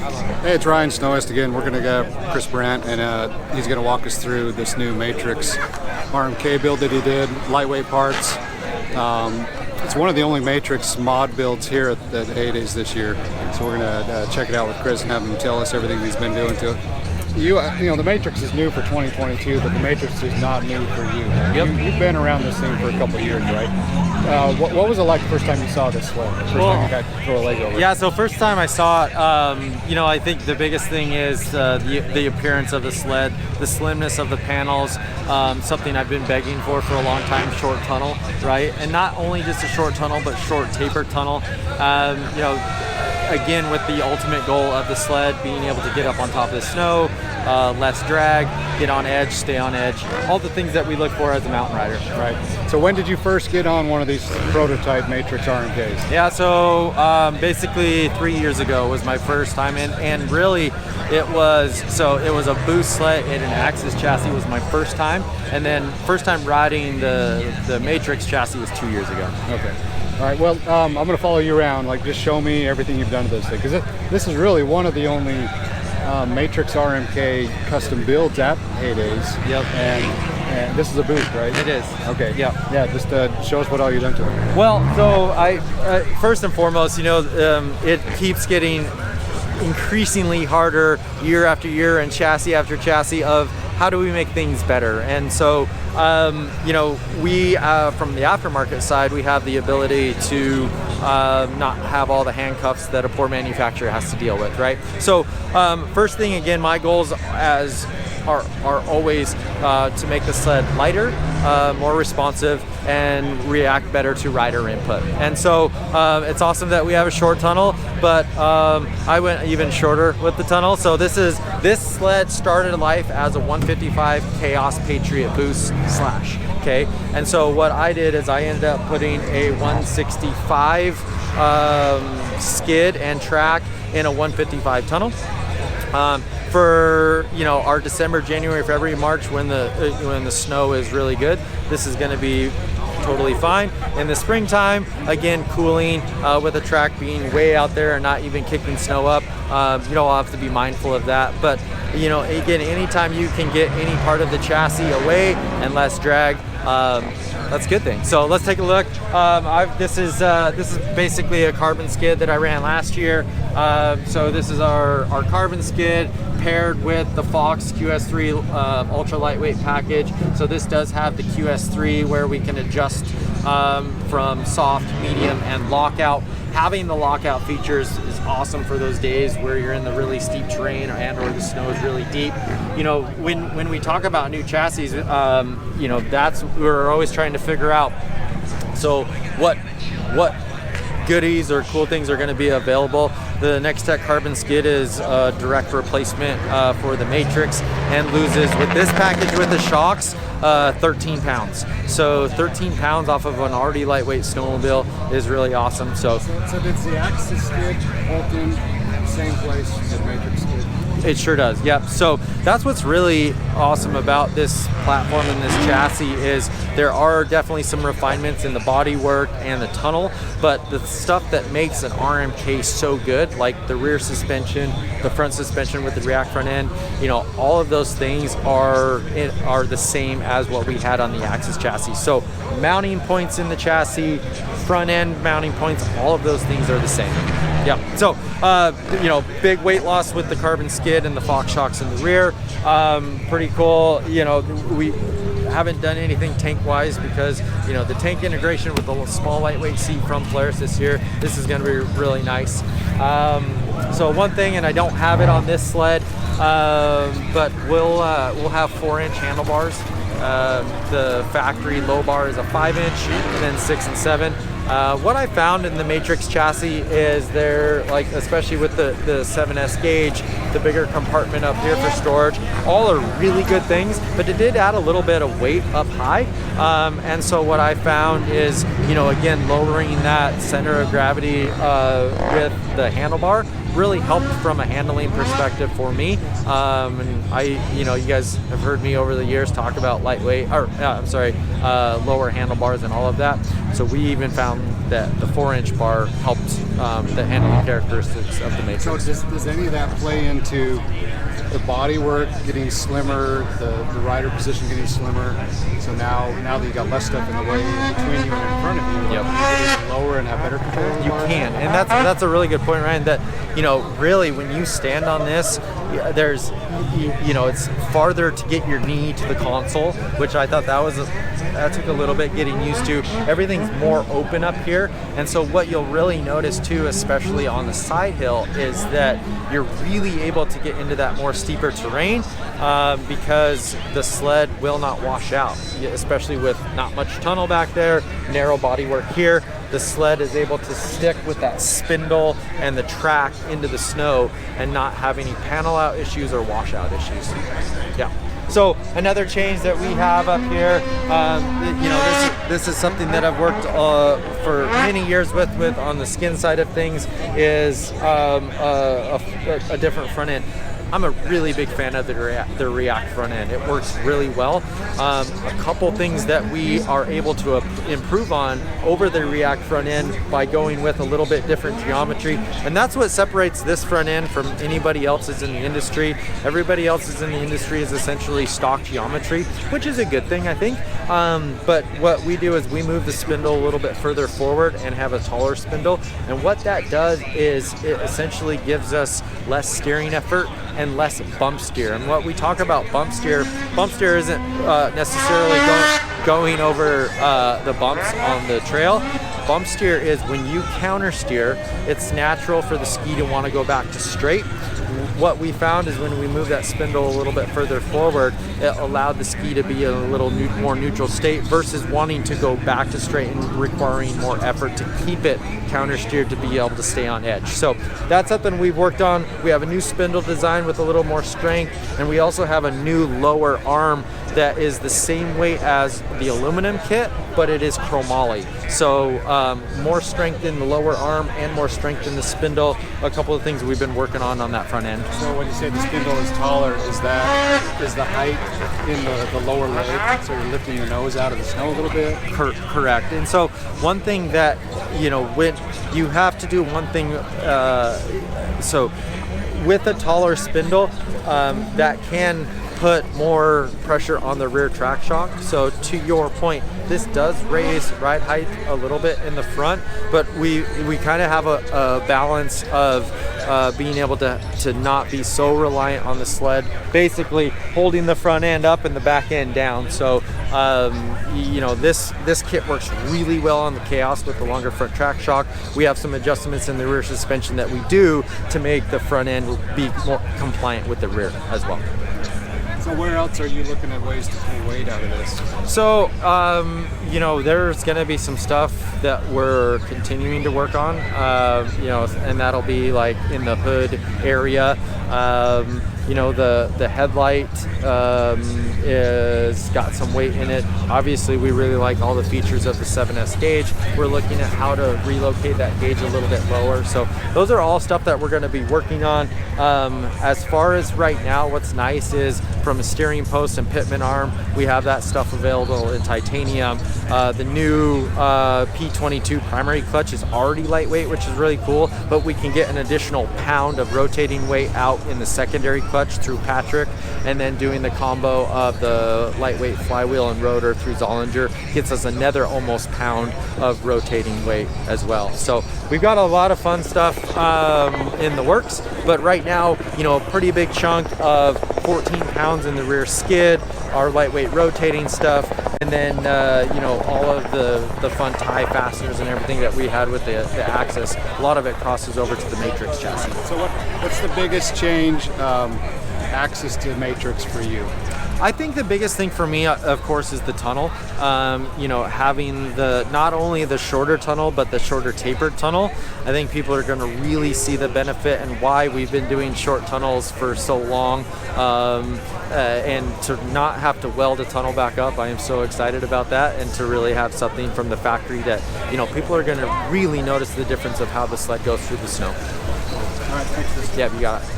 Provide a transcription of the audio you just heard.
Hey, it's Ryan SnoWest again. We're going to go Chris Burandt, and he's going to walk us through this new Matryx RMK build that he did, lightweight parts. It's one of the only Matryx mod builds here at the A-Days this year, so we're going to check it out with Chris and have him tell us everything he's been doing to it. You know, the Matryx is new for 2022, but the Matryx is not new for you. Yep. You've been around this thing for a couple of years, right? What was it like the first time you saw this sled? First time you got to throw a leg over it? Yeah, so first time I saw it, you know, I think the biggest thing is the appearance of the sled, the slimness of the panels, something I've been begging for a long time, short tunnel, right? And not only just a short tunnel, but short tapered tunnel. You know, again, with the ultimate goal of the sled being able to get up on top of the snow, less drag, get on edge, stay on edge, all the things that we look for as a mountain rider. Right. So when did you first get on one of these prototype Matryx RMKs? Yeah, so basically 3 years ago was my first time in, and really it was a Boost sled and an Axis chassis was my first time, and then first time riding the Matryx chassis was 2 years ago. Okay. All right, well, I'm going to follow you around, like just show me everything you've done to this thing, because this is really one of the only Matryx RMK custom builds at A-Days. Yep. And this is a Boost, right? It is. Okay. Yep. Yeah, just show us what all you've done to it. Well, so I first and foremost, you know, it keeps getting increasingly harder year after year and chassis after chassis of how do we make things better. And so, you know, we, from the aftermarket side, we have the ability to not have all the handcuffs that a poor manufacturer has to deal with, right? So, first thing, again, my goals are always to make the sled lighter, more responsive, and react better to rider input. And so it's awesome that we have a short tunnel, but I went even shorter with the tunnel. So this sled started life as a 155 Chaos Patriot Boost slash. Okay, and so what I did is I ended up putting a 165 skid and track in a 155 tunnel. For, you know, our December, January, February, March, when the snow is really good, this is going to be totally fine. In the springtime, again, cooling with the track being way out there and not even kicking snow up, you know, I'll have to be mindful of that. But, you know, again, anytime you can get any part of the chassis away and less drag, that's a good thing. So let's take a look. This is basically a carbon skid that I ran last year. So this is our carbon skid paired with the Fox QS3 ultra lightweight package. So this does have the QS3 where we can adjust from soft, medium, and lockout. Having the lockout features is awesome for those days where you're in the really steep terrain and or the snow is really deep. You know, when we talk about new chassis, you know, we're always trying to figure out, so what goodies or cool things are going to be available. The Next Tech Carbon Skid is a direct replacement for the Matryx and loses, with this package with the shocks, 13 pounds. So 13 pounds off of an already lightweight snowmobile is really awesome. So it's the Axis skid both in the same place as the Matryx skid. It sure does, yep. So that's what's really awesome about this platform and this chassis is there are definitely some refinements in the bodywork and the tunnel, but the stuff that makes an RMK so good, like the rear suspension, the front suspension with the React front end, you know, all of those things are the same as what we had on the Axis chassis. So mounting points in the chassis, front end mounting points, all of those things are the same. Yeah, so, you know, big weight loss with the carbon skid and the Fox shocks in the rear. Pretty cool. You know, we haven't done anything tank-wise because, you know, the tank integration with the small lightweight seat from Polaris this year, this is going to be really nice. So one thing, and I don't have it on this sled, but we'll have 4-inch handlebars. The factory low bar is a 5-inch, and then 6 and 7. What I found in the Matryx chassis is they're, like, especially with the 7S gauge, the bigger compartment up here for storage, all are really good things, but it did add a little bit of weight up high. And so what I found is, you know, again, lowering that center of gravity with the handlebar really helped from a handling perspective for me. And you know, you guys have heard me over the years talk about lightweight, or lower handlebars and all of that. So we even found that the 4-inch bar helped the handling characteristics of the Matryx. So does any of that play into the body work getting slimmer, the rider position getting slimmer? So now that you got less stuff in the way between you and in front of you, Yep. you can lower and have better control of the You bar? can, and that's a really good point, Ryan. That really when you stand on this, there's it's farther to get your knee to the console, which I thought that took a little bit getting used to. Everything's more open up here, and so what you'll really notice too, especially on the side hill, is that you're really able to get into that more steeper terrain because the sled will not wash out, especially with not much tunnel back there, narrow bodywork here. The sled is able to stick with that spindle and the track into the snow and not have any panel out issues or washout issues. Yeah. So another change that we have up here, this is something that I've worked for many years with on the skin side of things, is a different front end. I'm a really big fan of the React front end. It works really well. A couple things that we are able to improve on over the React front end by going with a little bit different geometry, and that's what separates this front end from anybody else's in the industry. Everybody else's in the industry is essentially stock geometry, which is a good thing, I think. But what we do is we move the spindle a little bit further forward and have a taller spindle, and what that does is it essentially gives us less steering effort and less bump steer. And what we talk about bump steer isn't necessarily going over the bumps on the trail. Bump steer is when you counter steer, it's natural for the ski to want to go back to straight. What we found is when we move that spindle a little bit further forward, it allowed the ski to be in a little more neutral state versus wanting to go back to straight and requiring more effort to keep it counter steered to be able to stay on edge. So that's something we've worked on. We have a new spindle design with a little more strength, and we also have a new lower arm that is the same weight as the aluminum kit, but it is chromoly. So more strength in the lower arm and more strength in the spindle. A couple of things we've been working on that front end. So when you say the spindle is taller, is the height in the lower leg, so you're lifting your nose out of the snow a little bit? Correct. And so one thing that, when you have to do one thing, so with a taller spindle, that can put more pressure on the rear track shock. So to your point, this does raise ride height a little bit in the front, but we kind of have a balance of being able to not be so reliant on the sled, basically holding the front end up and the back end down. So this kit works really well on the Chaos with the longer front track shock. We have some adjustments in the rear suspension that we do to make the front end be more compliant with the rear as well. So where else are you looking at ways to pull weight out of this? So, there's going to be some stuff that we're continuing to work on, and that'll be like in the hood area. The headlight is got some weight in it. Obviously, we really like all the features of the 7S gauge. We're looking at how to relocate that gauge a little bit lower. So those are all stuff that we're going to be working on. As far as right now, what's nice is from a steering post and pitman arm, we have that stuff available in titanium. The new P22 primary clutch is already lightweight, which is really cool, but we can get an additional pound of rotating weight out in the secondary clutch through Patrick, and then doing the combo of the lightweight flywheel and rotor through Zollinger gets us another almost pound of rotating weight as well. So we've got a lot of fun stuff in the works, but right now, a pretty big chunk of 14 pounds in the rear skid, our lightweight rotating stuff, and then all of the fun tie fasteners and everything that we had with the Axis. A lot of it crosses over to the Matryx chassis. So what's the biggest change, Axis to Matryx for you? I think the biggest thing for me, of course, is the tunnel. Having not only the shorter tunnel, but the shorter tapered tunnel. I think people are going to really see the benefit and why we've been doing short tunnels for so long. And to not have to weld a tunnel back up, I am so excited about that, and to really have something from the factory that, people are going to really notice the difference of how the sled goes through the snow. All right, thanks. Yeah, you got it.